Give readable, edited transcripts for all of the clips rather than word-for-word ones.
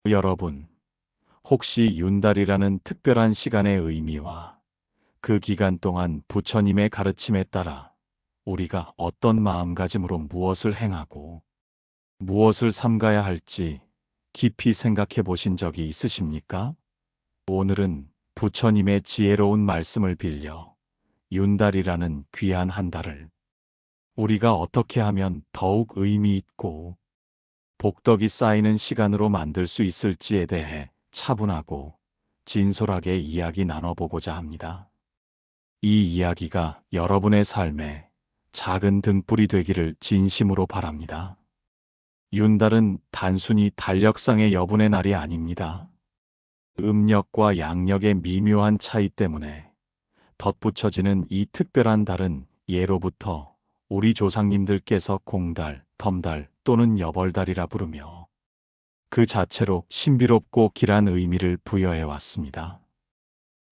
여러분, 혹시 윤달이라는 특별한 시간의 의미와 그 기간 동안 부처님의 가르침에 따라 우리가 어떤 마음가짐으로 무엇을 행하고 무엇을 삼가야 할지 깊이 생각해 보신 적이 있으십니까? 오늘은 부처님의 지혜로운 말씀을 빌려 윤달이라는 귀한 한 달을 우리가 어떻게 하면 더욱 의미 있고 복덕이 쌓이는 시간으로 만들 수 있을지에 대해 차분하고 진솔하게 이야기 나눠보고자 합니다. 이 이야기가 여러분의 삶에 작은 등불이 되기를 진심으로 바랍니다. 윤달은 단순히 달력상의 여분의 날이 아닙니다. 음력과 양력의 미묘한 차이 때문에 덧붙여지는 이 특별한 달은 예로부터 우리 조상님들께서 공달, 덤달 또는 여벌달이라 부르며 그 자체로 신비롭고 길한 의미를 부여해 왔습니다.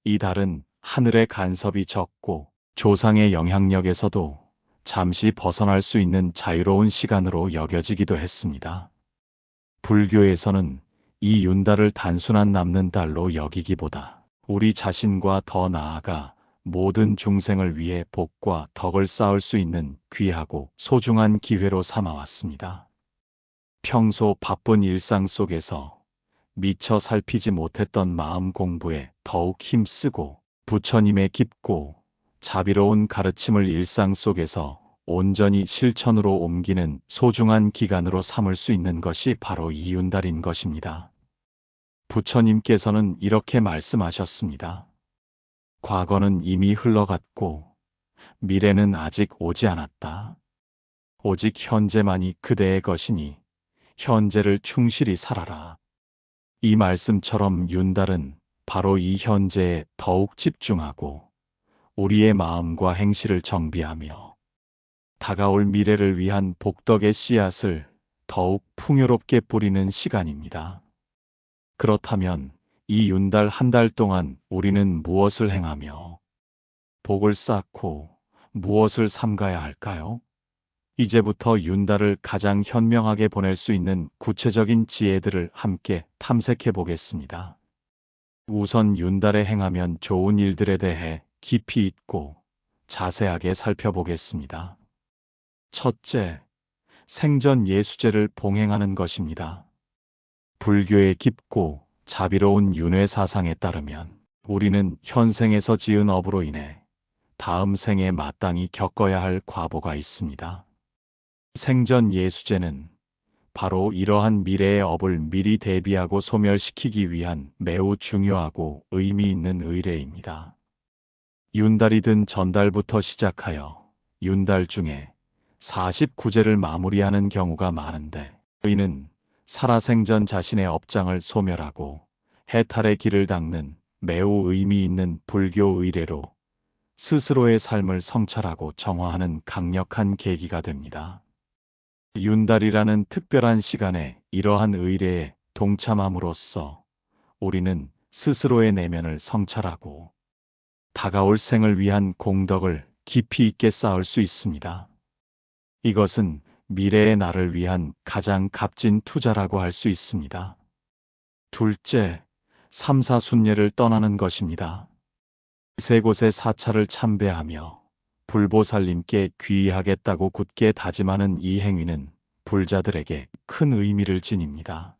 이 달은 하늘의 간섭이 적고 조상의 영향력에서도 잠시 벗어날 수 있는 자유로운 시간으로 여겨지기도 했습니다. 불교에서는 이 윤달을 단순한 남는 달로 여기기보다 우리 자신과 더 나아가 모든 중생을 위해 복과 덕을 쌓을 수 있는 귀하고 소중한 기회로 삼아왔습니다. 평소 바쁜 일상 속에서 미처 살피지 못했던 마음 공부에 더욱 힘쓰고 부처님의 깊고 자비로운 가르침을 일상 속에서 온전히 실천으로 옮기는 소중한 기간으로 삼을 수 있는 것이 바로 이 윤달인 것입니다. 부처님께서는 이렇게 말씀하셨습니다. 과거는 이미 흘러갔고 미래는 아직 오지 않았다. 오직 현재만이 그대의 것이니 현재를 충실히 살아라. 이 말씀처럼 윤달은 바로 이 현재에 더욱 집중하고 우리의 마음과 행실을 정비하며 다가올 미래를 위한 복덕의 씨앗을 더욱 풍요롭게 뿌리는 시간입니다. 그렇다면 이 윤달 한 달 동안 우리는 무엇을 행하며 복을 쌓고 무엇을 삼가야 할까요? 이제부터 윤달을 가장 현명하게 보낼 수 있는 구체적인 지혜들을 함께 탐색해 보겠습니다. 우선 윤달에 행하면 좋은 일들에 대해 깊이 있고 자세하게 살펴보겠습니다. 첫째, 생전 예수제를 봉행하는 것입니다. 불교의 깊고 자비로운 윤회 사상에 따르면 우리는 현생에서 지은 업으로 인해 다음 생에 마땅히 겪어야 할 과보가 있습니다. 생전 예수제는 바로 이러한 미래의 업을 미리 대비하고 소멸시키기 위한 매우 중요하고 의미 있는 의례입니다. 윤달이 든 전달부터 시작하여 윤달 중에 49제를 마무리하는 경우가 많은데 이는 살아생전 자신의 업장을 소멸하고 해탈의 길을 닦는 매우 의미 있는 불교 의례로 스스로의 삶을 성찰하고 정화하는 강력한 계기가 됩니다. 윤달이라는 특별한 시간에 이러한 의례에 동참함으로써 우리는 스스로의 내면을 성찰하고 다가올 생을 위한 공덕을 깊이 있게 쌓을 수 있습니다. 이것은 미래의 나를 위한 가장 값진 투자라고 할 수 있습니다. 둘째, 삼사순례를 떠나는 것입니다. 세 곳의 사찰을 참배하며 불보살님께 귀의하겠다고 굳게 다짐하는 이 행위는 불자들에게 큰 의미를 지닙니다.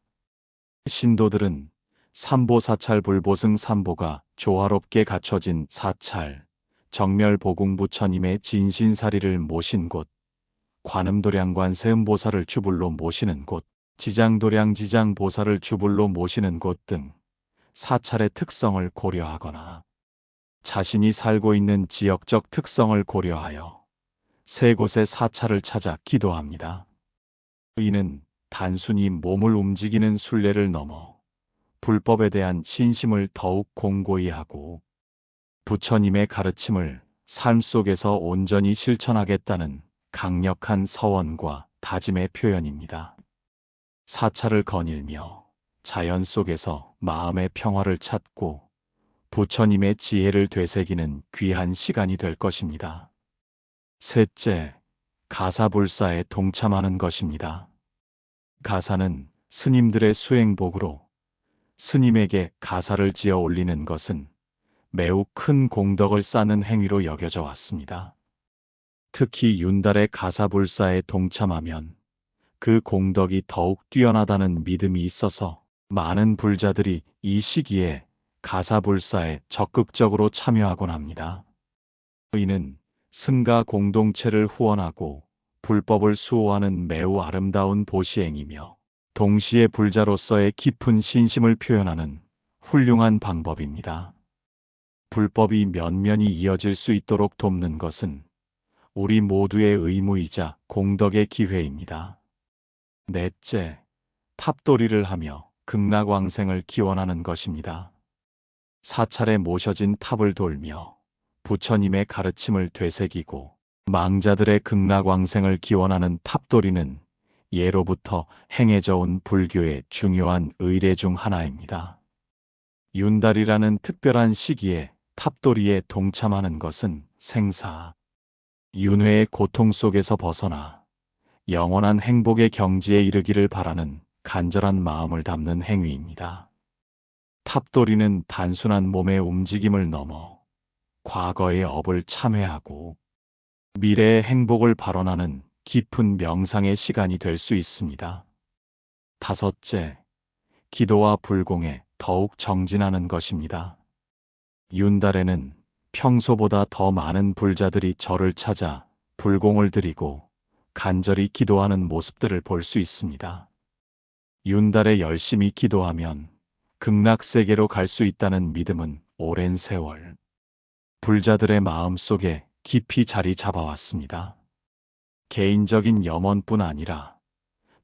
신도들은 삼보사찰 불보승 삼보가 조화롭게 갖춰진 사찰, 정멸보궁부처님의 진신사리를 모신 곳, 관음도량관 세음보살을 주불로 모시는 곳, 지장도량 지장보살을 주불로 모시는 곳 등 사찰의 특성을 고려하거나 자신이 살고 있는 지역적 특성을 고려하여 세 곳의 사찰을 찾아 기도합니다. 이는 단순히 몸을 움직이는 순례를 넘어 불법에 대한 신심을 더욱 공고히 하고 부처님의 가르침을 삶 속에서 온전히 실천하겠다는 강력한 서원과 다짐의 표현입니다. 사찰을 거닐며 자연 속에서 마음의 평화를 찾고 부처님의 지혜를 되새기는 귀한 시간이 될 것입니다. 셋째, 가사불사에 동참하는 것입니다. 가사는 스님들의 수행복으로 스님에게 가사를 지어 올리는 것은 매우 큰 공덕을 쌓는 행위로 여겨져 왔습니다. 특히 윤달의 가사불사에 동참하면 그 공덕이 더욱 뛰어나다는 믿음이 있어서 많은 불자들이 이 시기에 가사불사에 적극적으로 참여하곤 합니다. 이는 승가 공동체를 후원하고 불법을 수호하는 매우 아름다운 보시행이며 동시에 불자로서의 깊은 신심을 표현하는 훌륭한 방법입니다. 불법이 면면이 이어질 수 있도록 돕는 것은 우리 모두의 의무이자 공덕의 기회입니다. 넷째, 탑도리를 하며 극락왕생을 기원하는 것입니다. 사찰에 모셔진 탑을 돌며 부처님의 가르침을 되새기고 망자들의 극락왕생을 기원하는 탑도리는 예로부터 행해져 온 불교의 중요한 의례 중 하나입니다. 윤달이라는 특별한 시기에 탑도리에 동참하는 것은 생사, 윤회의 고통 속에서 벗어나 영원한 행복의 경지에 이르기를 바라는 간절한 마음을 담는 행위입니다. 탑도리는 단순한 몸의 움직임을 넘어 과거의 업을 참회하고 미래의 행복을 발언하는 깊은 명상의 시간이 될 수 있습니다. 다섯째, 기도와 불공에 더욱 정진하는 것입니다. 윤달에는 평소보다 더 많은 불자들이 절을 찾아 불공을 드리고 간절히 기도하는 모습들을 볼 수 있습니다. 윤달에 열심히 기도하면 극락세계로 갈 수 있다는 믿음은 오랜 세월 불자들의 마음 속에 깊이 자리 잡아왔습니다. 개인적인 염원뿐 아니라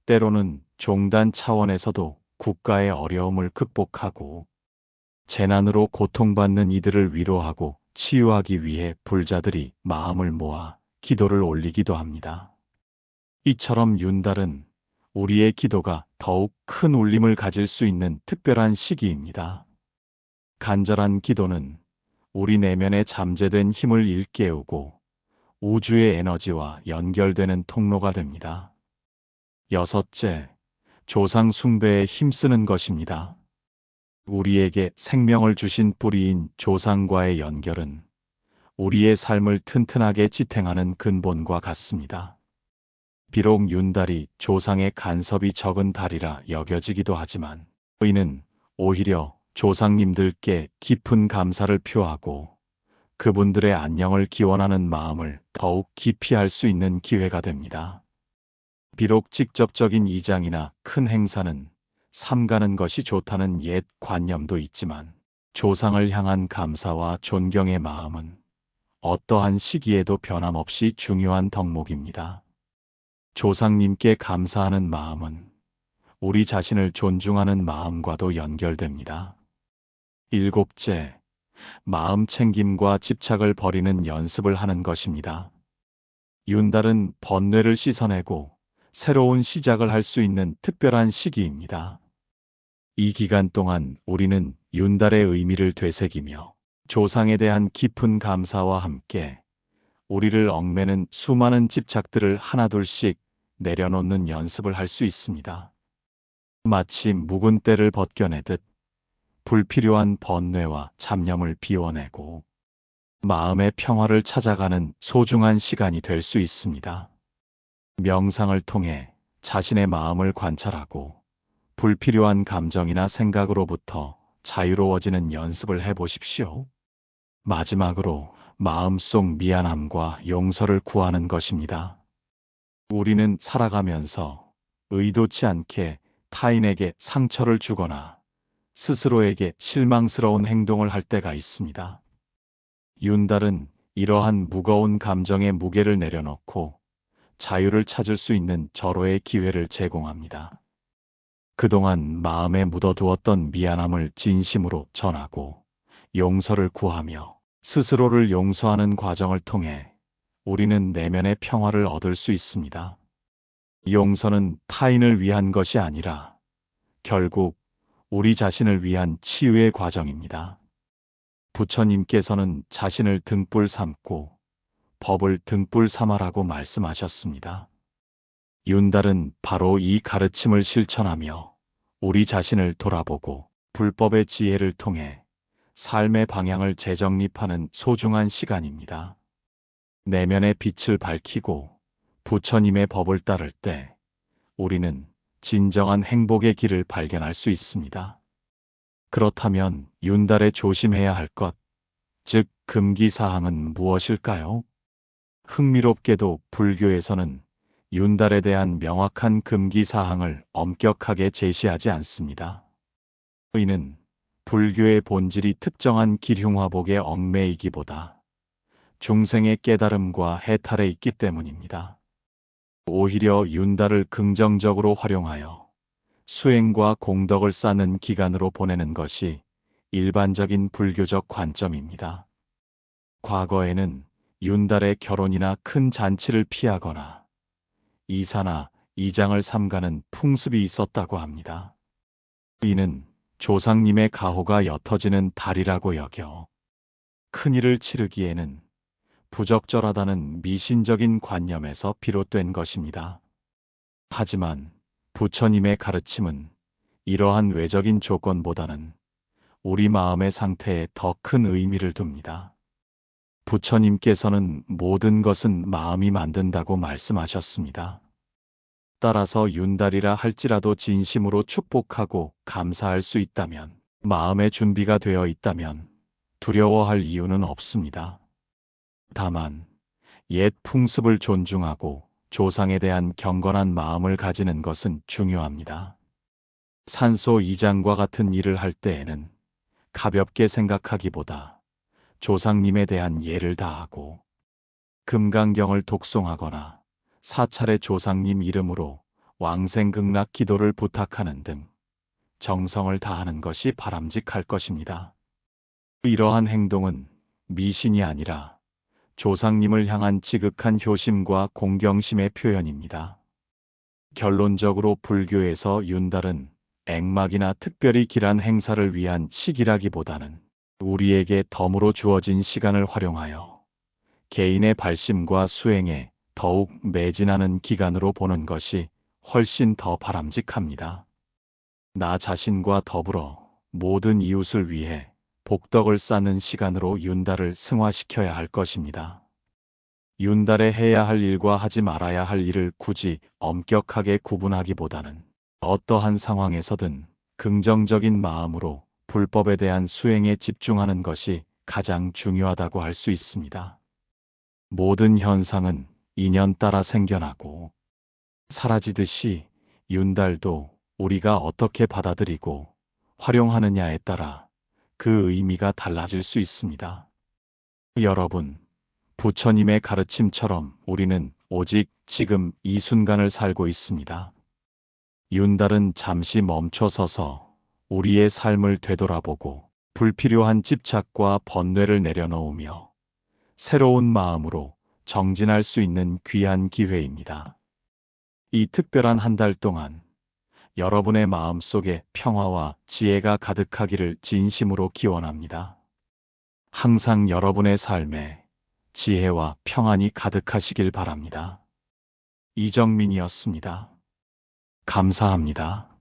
때로는 종단 차원에서도 국가의 어려움을 극복하고 재난으로 고통받는 이들을 위로하고 치유하기 위해 불자들이 마음을 모아 기도를 올리기도 합니다. 이처럼 윤달은 우리의 기도가 더욱 큰 울림을 가질 수 있는 특별한 시기입니다. 간절한 기도는 우리 내면에 잠재된 힘을 일깨우고 우주의 에너지와 연결되는 통로가 됩니다. 여섯째, 조상 숭배에 힘쓰는 것입니다. 우리에게 생명을 주신 뿌리인 조상과의 연결은 우리의 삶을 튼튼하게 지탱하는 근본과 같습니다. 비록 윤달이 조상의 간섭이 적은 달이라 여겨지기도 하지만 이는 오히려 조상님들께 깊은 감사를 표하고 그분들의 안녕을 기원하는 마음을 더욱 깊이 할 수 있는 기회가 됩니다. 비록 직접적인 이장이나 큰 행사는 삼가는 것이 좋다는 옛 관념도 있지만 조상을 향한 감사와 존경의 마음은 어떠한 시기에도 변함없이 중요한 덕목입니다. 조상님께 감사하는 마음은 우리 자신을 존중하는 마음과도 연결됩니다. 일곱째, 마음 챙김과 집착을 버리는 연습을 하는 것입니다. 윤달은 번뇌를 씻어내고 새로운 시작을 할 수 있는 특별한 시기입니다. 이 기간 동안 우리는 윤달의 의미를 되새기며 조상에 대한 깊은 감사와 함께 우리를 얽매는 수많은 집착들을 하나둘씩 내려놓는 연습을 할 수 있습니다. 마치 묵은 때를 벗겨내듯 불필요한 번뇌와 잡념을 비워내고 마음의 평화를 찾아가는 소중한 시간이 될 수 있습니다. 명상을 통해 자신의 마음을 관찰하고 불필요한 감정이나 생각으로부터 자유로워지는 연습을 해보십시오. 마지막으로 마음속 미안함과 용서를 구하는 것입니다. 우리는 살아가면서 의도치 않게 타인에게 상처를 주거나 스스로에게 실망스러운 행동을 할 때가 있습니다. 윤달은 이러한 무거운 감정의 무게를 내려놓고 자유를 찾을 수 있는 절호의 기회를 제공합니다. 그동안 마음에 묻어두었던 미안함을 진심으로 전하고 용서를 구하며 스스로를 용서하는 과정을 통해 우리는 내면의 평화를 얻을 수 있습니다. 용서는 타인을 위한 것이 아니라 결국 우리 자신을 위한 치유의 과정입니다. 부처님께서는 자신을 등불 삼고 법을 등불 삼아라고 말씀하셨습니다. 윤달은 바로 이 가르침을 실천하며 우리 자신을 돌아보고 불법의 지혜를 통해 삶의 방향을 재정립하는 소중한 시간입니다. 내면의 빛을 밝히고 부처님의 법을 따를 때 우리는 진정한 행복의 길을 발견할 수 있습니다. 그렇다면 윤달에 조심해야 할 것, 즉 금기사항은 무엇일까요? 흥미롭게도 불교에서는 윤달에 대한 명확한 금기사항을 엄격하게 제시하지 않습니다. 이는 불교의 본질이 특정한 기흉화복에 얽매이기보다 중생의 깨달음과 해탈에 있기 때문입니다. 오히려 윤달을 긍정적으로 활용하여 수행과 공덕을 쌓는 기간으로 보내는 것이 일반적인 불교적 관점입니다. 과거에는 윤달에 결혼이나 큰 잔치를 피하거나 이사나 이장을 삼가는 풍습이 있었다고 합니다. 이는 조상님의 가호가 옅어지는 달이라고 여겨 큰일을 치르기에는 부적절하다는 미신적인 관념에서 비롯된 것입니다. 하지만 부처님의 가르침은 이러한 외적인 조건보다는 우리 마음의 상태에 더 큰 의미를 둡니다. 부처님께서는 모든 것은 마음이 만든다고 말씀하셨습니다. 따라서 윤달이라 할지라도 진심으로 축복하고 감사할 수 있다면, 마음의 준비가 되어 있다면 두려워할 이유는 없습니다. 다만 옛 풍습을 존중하고 조상에 대한 경건한 마음을 가지는 것은 중요합니다. 산소 이장과 같은 일을 할 때에는 가볍게 생각하기보다 조상님에 대한 예를 다하고 금강경을 독송하거나 사찰의 조상님 이름으로 왕생극락 기도를 부탁하는 등 정성을 다하는 것이 바람직할 것입니다. 이러한 행동은 미신이 아니라 조상님을 향한 지극한 효심과 공경심의 표현입니다. 결론적으로 불교에서 윤달은 액막이나 특별히 길한 행사를 위한 시기라기보다는 우리에게 덤으로 주어진 시간을 활용하여 개인의 발심과 수행에 더욱 매진하는 기간으로 보는 것이 훨씬 더 바람직합니다. 나 자신과 더불어 모든 이웃을 위해 복덕을 쌓는 시간으로 윤달을 승화시켜야 할 것입니다. 윤달에 해야 할 일과 하지 말아야 할 일을 굳이 엄격하게 구분하기보다는 어떠한 상황에서든 긍정적인 마음으로 불법에 대한 수행에 집중하는 것이 가장 중요하다고 할 수 있습니다. 모든 현상은 인연 따라 생겨나고 사라지듯이 윤달도 우리가 어떻게 받아들이고 활용하느냐에 따라 그 의미가 달라질 수 있습니다. 여러분, 부처님의 가르침처럼 우리는 오직 지금 이 순간을 살고 있습니다. 윤달은 잠시 멈춰서서 우리의 삶을 되돌아보고 불필요한 집착과 번뇌를 내려놓으며 새로운 마음으로 정진할 수 있는 귀한 기회입니다. 이 특별한 한 달 동안 여러분의 마음속에 평화와 지혜가 가득하기를 진심으로 기원합니다. 항상 여러분의 삶에 지혜와 평안이 가득하시길 바랍니다. 이정민이었습니다. 감사합니다.